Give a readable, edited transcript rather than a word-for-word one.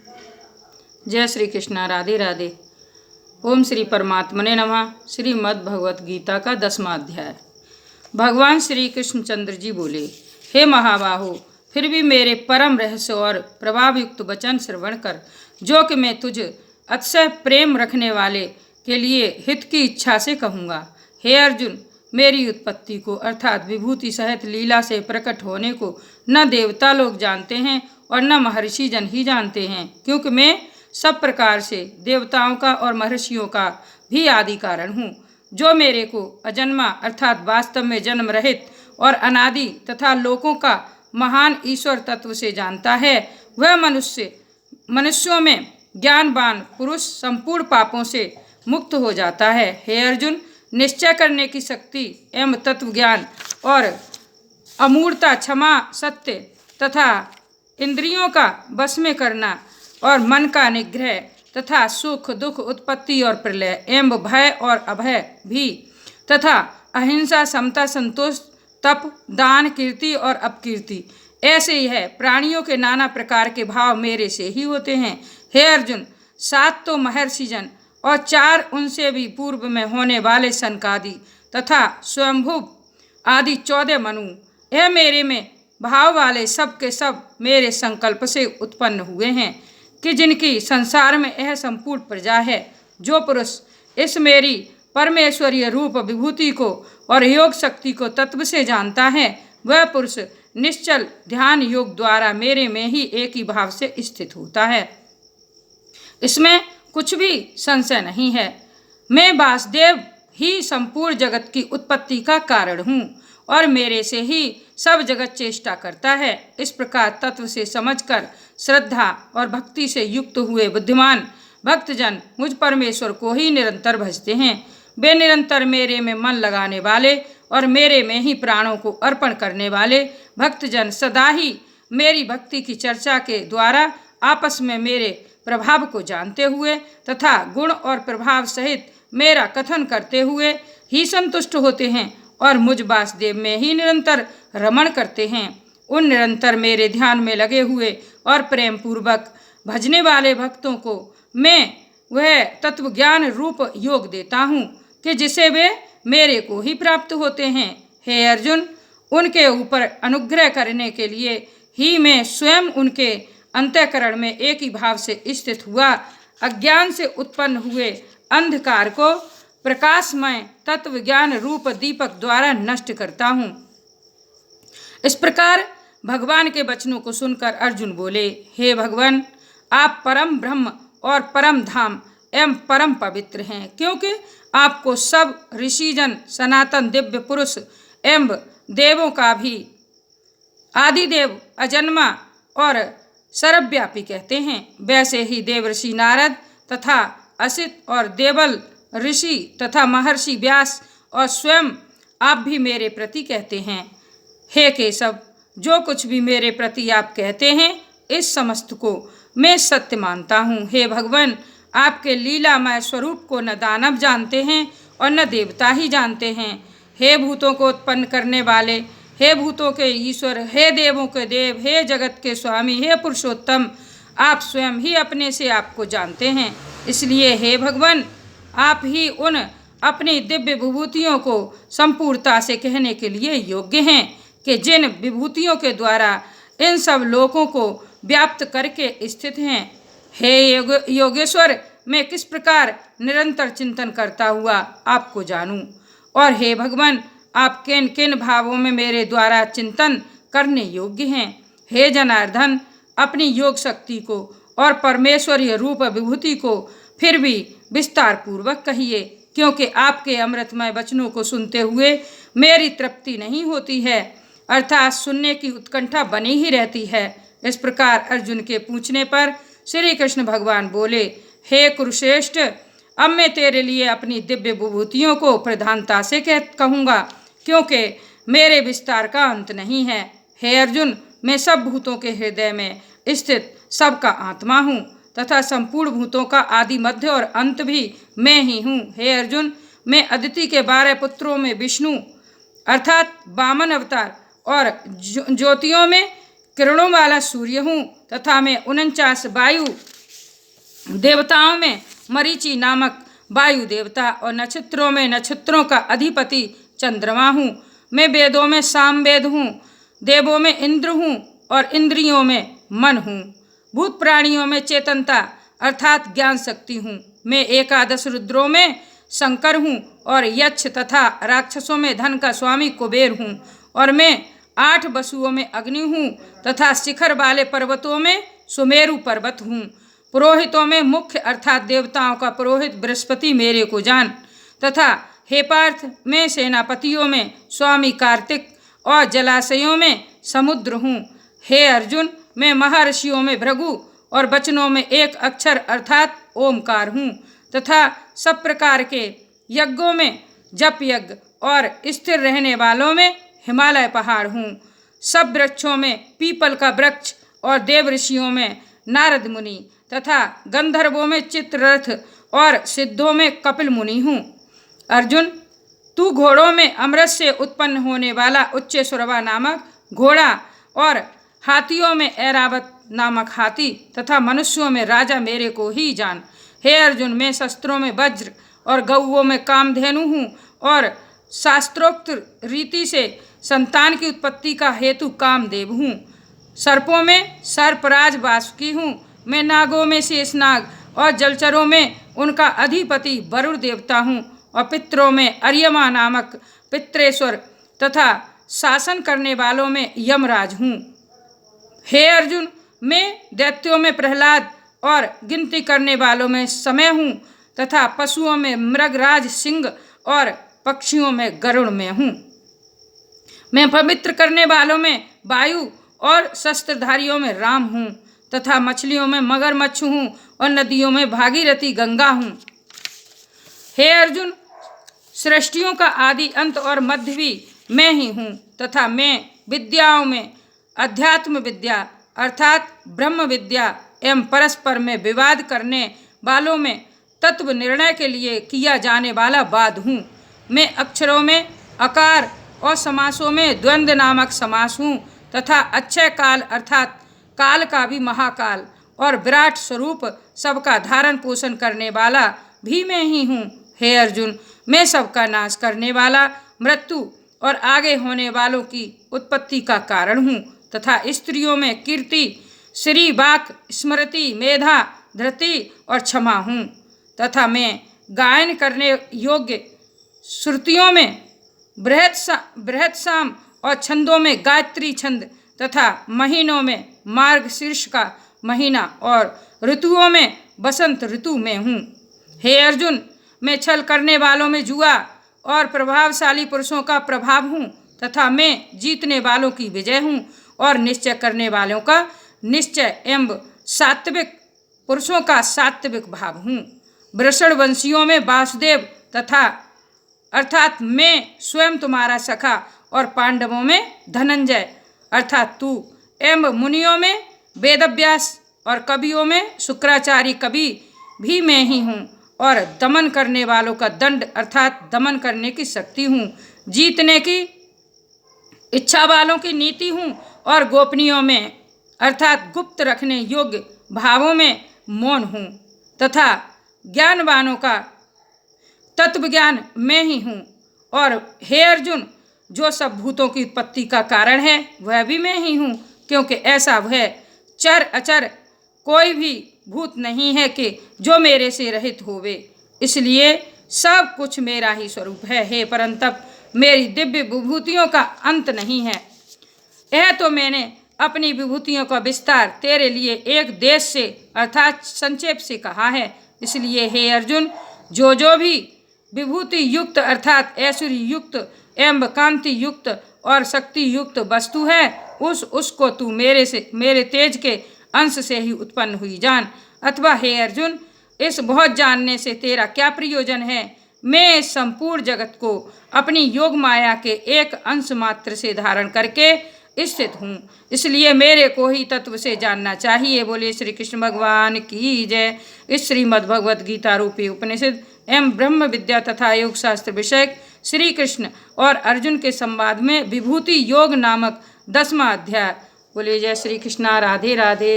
जय श्री कृष्णा। राधे राधे। ओम श्री परमात्मने नमः। श्रीमद् भगवत गीता का 10वां अध्याय। भगवान श्री कृष्णचंद्र जी बोले, हे महाबाहो, फिर भी मेरे परम रहस्य और प्रभावयुक्त वचन श्रवण कर, जो कि मैं तुझ अतिशय प्रेम रखने वाले के लिए हित की इच्छा से कहूँगा। हे अर्जुन, मेरी उत्पत्ति को अर्थात विभूति सहित लीला से प्रकट होने को न देवता लोग जानते हैं और न महर्षि जन ही जानते हैं, क्योंकि मैं सब प्रकार से देवताओं का और महर्षियों का भी आदि कारण हूँ। जो मेरे को अजन्मा अर्थात वास्तव में जन्म रहित और अनादि तथा लोकों का महान ईश्वर तत्व से जानता है, वह मनुष्यों में ज्ञानवान पुरुष संपूर्ण पापों से मुक्त हो जाता है। हे अर्जुन, निश्चय करने की शक्ति एवं तत्व ज्ञान और अमूर्ता, क्षमा, सत्य तथा इंद्रियों का वश में करना और मन का निग्रह तथा सुख दुख, उत्पत्ति और प्रलय एवं भय और अभय भी तथा अहिंसा, समता, संतोष, तप, दान, कीर्ति और अपकीर्ति, ऐसे ही है प्राणियों के नाना प्रकार के भाव मेरे से ही होते हैं। हे अर्जुन, 7 तो महर्षि जन और 4 उनसे भी पूर्व में होने वाले सनकादि तथा स्वयंभू आदि 14 मनु, यह मेरे में भाव वाले सब के सब मेरे संकल्प से उत्पन्न हुए हैं कि जिनकी संसार में यह संपूर्ण प्रजा है। जो पुरुष इस मेरी परमेश्वरीय रूप विभूति को और योग शक्ति को तत्व से जानता है, वह पुरुष निश्चल ध्यान योग द्वारा मेरे में ही एक ही भाव से स्थित होता है। इसमें कुछ भी संशय नहीं है। मैं वासुदेव ही संपूर्ण जगत की उत्पत्ति का कारण हूँ और मेरे से ही सब जगत चेष्टा करता है। इस प्रकार तत्व से समझकर श्रद्धा और भक्ति से युक्त हुए बुद्धिमान भक्तजन मुझ परमेश्वर को ही निरंतर भजते हैं। वे निरंतर मेरे में मन लगाने वाले और मेरे में ही प्राणों को अर्पण करने वाले भक्तजन सदा ही मेरी भक्ति की चर्चा के द्वारा आपस में मेरे प्रभाव को जानते हुए तथा गुण और प्रभाव सहित मेरा कथन करते हुए ही संतुष्ट होते हैं और मुझ वासुदेव में ही निरंतर रमण करते हैं। उन निरंतर मेरे ध्यान में लगे हुए और प्रेम पूर्वक भजने वाले भक्तों को मैं वह तत्व ज्ञान रूप योग देता हूँ कि जिसे वे मेरे को ही प्राप्त होते हैं। हे अर्जुन, उनके ऊपर अनुग्रह करने के लिए ही मैं स्वयं उनके अंतःकरण में एक ही भाव से स्थित हुआ अज्ञान से उत्पन्न हुए अंधकार को प्रकाशमय तत्व ज्ञान रूप दीपक द्वारा नष्ट करता हूँ। इस प्रकार भगवान के वचनों को सुनकर अर्जुन बोले, हे भगवान, आप परम ब्रह्म और परम धाम एवं परम पवित्र हैं, क्योंकि आपको सब ऋषिजन सनातन दिव्य पुरुष एवं देवों का भी आदिदेव, अजन्मा और सर्वव्यापी कहते हैं। वैसे ही देवर्षि नारद तथा असित और देवल ऋषि तथा महर्षि व्यास और स्वयं आप भी मेरे प्रति कहते हैं। हे केशव, जो कुछ भी मेरे प्रति आप कहते हैं, इस समस्त को मैं सत्य मानता हूँ। हे भगवान, आपके लीलामय स्वरूप को न दानव जानते हैं और न देवता ही जानते हैं। हे भूतों को उत्पन्न करने वाले, हे भूतों के ईश्वर, हे देवों के देव, हे जगत के स्वामी, हे पुरुषोत्तम, आप स्वयं ही अपने से आपको जानते हैं। इसलिए हे भगवान, आप ही उन अपनी दिव्य विभूतियों को संपूर्णता से कहने के लिए योग्य हैं कि जिन विभूतियों के द्वारा इन सब लोकों को व्याप्त करके स्थित हैं। हे योगेश्वर, मैं किस प्रकार निरंतर चिंतन करता हुआ आपको जानूं, और हे भगवान, आप किन किन भावों में मेरे द्वारा चिंतन करने योग्य हैं। हे जनार्दन, अपनी योग शक्ति को और परमेश्वरीय रूप विभूति को फिर भी विस्तार पूर्वक कहिए, क्योंकि आपके अमृतमय वचनों को सुनते हुए मेरी तृप्ति नहीं होती है, अर्थात सुनने की उत्कंठा बनी ही रहती है। इस प्रकार अर्जुन के पूछने पर श्री कृष्ण भगवान बोले, हे कुरुश्रेष्ठ, अब मैं तेरे लिए अपनी दिव्य विभूतियों को प्रधानता से कहूँगा, क्योंकि मेरे विस्तार का अंत नहीं है। हे अर्जुन, मैं सब भूतों के हृदय में स्थित सबका आत्मा हूँ तथा संपूर्ण भूतों का आदि मध्य और अंत भी मैं ही हूँ। हे अर्जुन, मैं अदिति के 12 पुत्रों में विष्णु अर्थात वामन अवतार और ज्योतियों में किरणों वाला सूर्य हूँ तथा मैं 49 वायु देवताओं में मरीचि नामक वायु देवता और नक्षत्रों में नक्षत्रों का अधिपति चंद्रमा हूँ। मैं वेदों में सामवेद हूँ, देवों में इंद्र हूँ और इंद्रियों में मन हूँ। भूत प्राणियों में चेतनता अर्थात ज्ञान शक्ति हूँ। मैं एकादश रुद्रों में शंकर हूँ और यक्ष तथा राक्षसों में धन का स्वामी कुबेर हूँ। और मैं 8 वसुओं में अग्नि हूँ तथा शिखर वाले पर्वतों में सुमेरु पर्वत हूँ। पुरोहितों में मुख्य अर्थात देवताओं का पुरोहित बृहस्पति मेरे को जान तथा हे पार्थ मैं सेनापतियों में स्वामी कार्तिक और जलाशयों में समुद्र हूँ। हे अर्जुन मैं महर्षियों में भृगु और वचनों में एक अक्षर अर्थात ओमकार हूँ तथा सब प्रकार के यज्ञों में जप यज्ञ और स्थिर रहने वालों में हिमालय पहाड़ हूँ। सब वृक्षों में पीपल का वृक्ष और देव ऋषियों में नारद मुनि तथा गंधर्वों में चित्ररथ और सिद्धों में कपिल मुनि हूँ। अर्जुन तू घोड़ों में अमृत से उत्पन्न होने वाला उच्चैश्रवा नामक घोड़ा और हाथियों में ऐरावत नामक हाथी तथा मनुष्यों में राजा मेरे को ही जान। हे अर्जुन मैं शस्त्रों में वज्र और गौओं में कामधेनु हूँ और शास्त्रोक्त रीति से संतान की उत्पत्ति का हेतु कामदेव हूँ। सर्पों में सर्पराज वासुकी हूँ। मैं नागों में शेषनाग और जलचरों में उनका अधिपति वरुण देवता हूँ और पितरों में अर्यमा नामक पितरेश्वर तथा शासन करने वालों में यमराज हूँ। हे अर्जुन मैं दैत्यों में प्रहलाद और गिनती करने वालों में समय हूँ तथा पशुओं में मृगराज सिंह और पक्षियों में गरुड़ में हूँ। मैं पवित्र करने वालों में वायु और शस्त्रधारियों में राम हूँ तथा मछलियों में मगरमच्छ हूँ और नदियों में भागीरथी गंगा हूँ। हे अर्जुन सृष्टियों का आदि अंत और मध्य भी मैं ही हूँ तथा मैं विद्याओं में अध्यात्म विद्या अर्थात ब्रह्म विद्या एवं परस्पर में विवाद करने वालों में तत्व निर्णय के लिए किया जाने वाला वाद हूँ। मैं अक्षरों में अकार और समासों में द्वंद्व नामक समास हूँ तथा अक्षय काल अर्थात काल का भी महाकाल और विराट स्वरूप सबका धारण पोषण करने वाला भी मैं ही हूँ। हे अर्जुन मैं सबका नाश करने वाला मृत्यु और आगे होने वालों की उत्पत्ति का कारण हूँ तथा स्त्रियों में कीर्ति श्री वाक स्मृति मेधा धृति और क्षमा हूँ तथा मैं गायन करने योग्य श्रुतियों में बृहत साम और छंदों में गायत्री छंद तथा महीनों में मार्गशीर्ष का महीना और ऋतुओं में बसंत ऋतु में हूँ। हे अर्जुन मैं छल करने वालों में जुआ और प्रभावशाली पुरुषों का प्रभाव हूँ तथा मैं जीतने वालों की विजय हूँ और निश्चय करने वालों का निश्चय एवं सात्विक पुरुषों का सात्विक भाव हूँ। वृषणवंशियों में वासुदेव तथा अर्थात मैं स्वयं तुम्हारा सखा और पांडवों में धनंजय अर्थात तू एवं मुनियों में वेदव्यास और कवियों में शुक्राचार्य कवि भी मैं ही हूँ और दमन करने वालों का दंड अर्थात दमन करने की शक्ति हूँ। जीतने की इच्छा वालों की नीति हूँ और गोपनीयों में अर्थात गुप्त रखने योग्य भावों में मौन हूँ तथा ज्ञानवानों का तत्व ज्ञान मैं ही हूँ। और हे अर्जुन जो सब भूतों की उत्पत्ति का कारण है वह भी मैं ही हूँ क्योंकि ऐसा वह चर अचर कोई भी भूत नहीं है कि जो मेरे से रहित होवे, इसलिए सब कुछ मेरा ही स्वरूप है। हे परंतप मेरी दिव्य विभूतियों का अंत नहीं है। यह तो मैंने अपनी विभूतियों का विस्तार तेरे लिए एक देश से अर्थात संक्षेप से कहा है। इसलिए हे अर्जुन जो भी विभूति युक्त अर्थात ऐश्वर्य युक्त एवं कांति युक्त और शक्ति युक्त वस्तु है उसको तू मेरे तेज के अंश से ही उत्पन्न हुई जान। अथवा हे अर्जुन इस बहुत जानने से तेरा क्या प्रयोजन है। मैं इस संपूर्ण जगत को अपनी योग माया के एक अंश मात्र से धारण करके स्थित हूँ, इसलिए मेरे को ही तत्व से जानना चाहिए। बोले श्री कृष्ण भगवान की जय। इस श्रीमद् भगवद गीता रूपी उपनिषद एवं ब्रह्म विद्या तथा योग शास्त्र विषयक श्री कृष्ण और अर्जुन के संवाद में विभूति योग नामक 10वां अध्याय। बोले जय श्री कृष्णा। राधे राधे।